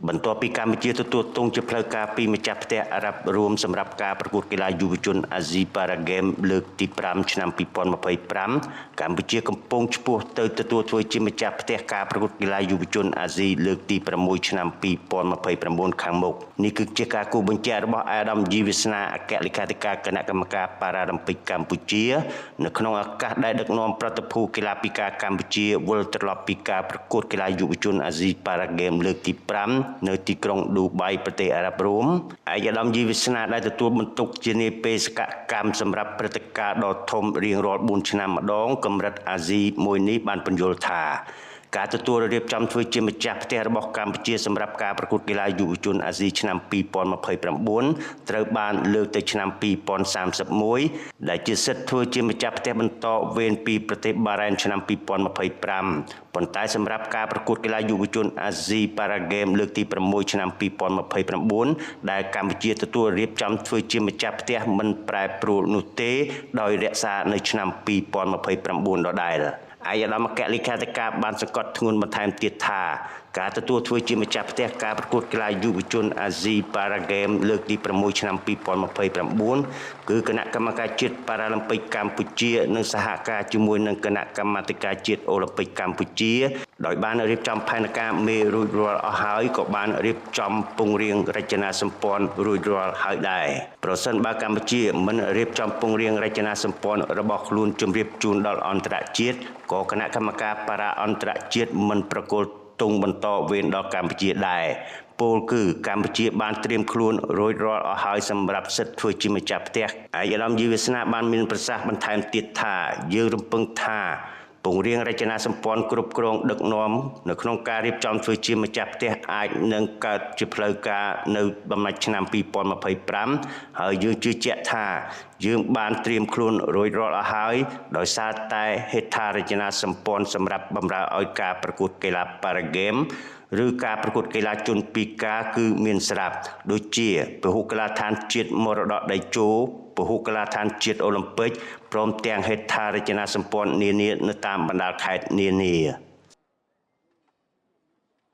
បន្ទាប់ពីកម្ពុជាទទួលទង់ជាផ្លូវការពីម្ចាស់ផ្ទះអារ៉ាប់រួមសម្រាប់ការប្រកួតកីឡាយុវជនអាស៊ីប៉ារ៉ាហ្គេមលើកទី5ឆ្នាំ2025កម្ពុជាកំពុងឆ្ពោះទៅទទួលធ្វើជាម្ចាស់ផ្ទះការប្រកួតកីឡាយុវជនអាស៊ីលើកទី6ឆ្នាំ2029ខាងមុខនេះគឺជាការគូបញ្ជាក់របស់អាដាមយីវាសនាអគ្គលេខាធិការគណៈកម្មការប៉ារ៉ាឡឹមពិកកម្ពុជានៅក្នុងឱកាសដែលដឹកនាំប្រតិភូកីឡាពិការកម្ពុជាវិលត្រឡប់ពីការប្រកួតកីឡាយុវជនអាស៊ីប៉ារ៉ាហ្គេមលើកទី5នៅទីក្រុងឌូបៃប្រទេសអារ៉ាប់រួមឯកឧត្តមយីវាសនាដែលទទួលបន្ទុកជានាយបេសកកម្មសម្រាប់ព្រឹត្តិការណ៍ដ៏ធំរៀងរាល់4ឆ្នាំម្ដងកម្រិតអាស៊ីមួយនេះបានពន្យល់ថាការទទួលរៀបចំធ្វើជាម្ចាស់ផ្ទះរបស់កម្ពុជាសម្រាប់ការប្រកួតកីឡាយុវជនអាស៊ីឆ្នាំ2029ត្រូវបានលើកទៅឆ្នាំ2031ដែលជាសិទ្ធិធ្វើជាម្ចាស់ផ្ទះបន្តវេនពីប្រទេសបារ៉ែនឆ្នាំ2025ប៉ុន្តែសម្រាប់ការប្រកួតកីឡាយុវជនអាស៊ីប៉ារ៉ាហ្គេមលើកទី6ឆ្នាំ2029ដែលកម្ពុជាទទួលរៀបចំធ្វើជាម្ចាស់ផ្ទះមិនប្រែប្រួលនោះទេដោយរក្សានៅឆ្នាំ2029ដដែលឯកឧត្តមអគ្គលេខាធិការបានសង្កត់ធ្ងន់បន្ថែមទៀតថាការទទួលធ្វើជាម្ចាស់ផ្ទះការប្រកួតកីឡាយុវជនអាស៊ីប៉ារ៉ាហ្គេមលើកទី6ឆ្នាំ2029គឺគណៈកម្មការជាតិប៉ារ៉ាឡឹមពិកកម្ពុជានិងសហការជាមួយនឹងគណៈកម្មាធិការជាតិអូឡ িম্প ិកកម្ពុជាដោយបានរៀបចំផែនការមេរួចរាល់អស់ហើយក៏បានរៀបចំពង្រៀងរចនាសម្ព័ន្ធរួចរាល់ហើយដែរប្រសិនបើកម្ពុជាមិនរៀបចំពង្រៀងរចនាសម្ព័ន្ធរបស់ខ្លួនជម្រាបជូនដល់អន្តរជាតិក៏គណៈកម្មការប៉ារ៉ាអន្តរជាតិមិនប្រកល់ទង់បន្តវេនដល់កម្ពុជាដែរពោលគឺកម្ពុជាបានត្រៀមខ្លួនរួចរាល់អស់ហើយសម្រាប់សិទ្ធិធ្វើជាម្ចាស់ផ្ទះឯកឧត្តមយីវាសនាបានមានប្រសាសន៍បន្ថែមទៀតថាយើងរំពឹងថាពង្រៀងរចនាសម្ព័ន្ធគ្រប់គ្រងដឹកនាំនៅក្នុងការរៀបចំធ្វើជាម្ចាស់ផ្ទះអាចនឹងកើតជាផ្លូវការនៅបំណាច់ឆ្នាំ2025ហើយយើងជឿជាក់ថាយើងបានត្រៀមខ្លួនរួចរាល់អស់ហើយដោយសារតែហេដ្ឋារចនាសម្ព័ន្ធសម្រាប់បម្រើឲ្យការប្រកួតកីឡាប៉ារ៉ាហ្គេមឬការប្រកួតកីឡាជនពិការគឺមានស្រាប់ដូចជាពហុកីឡដ្ឋានជាតិមរតកតេជោពហុកីឡដ្ឋានជាតិអូឡ িম্প ិកព្រមទាំងហេដ្ឋារចនាសម្ព័ន្ធនានានៅតាមបណ្ដាខេត្តនានា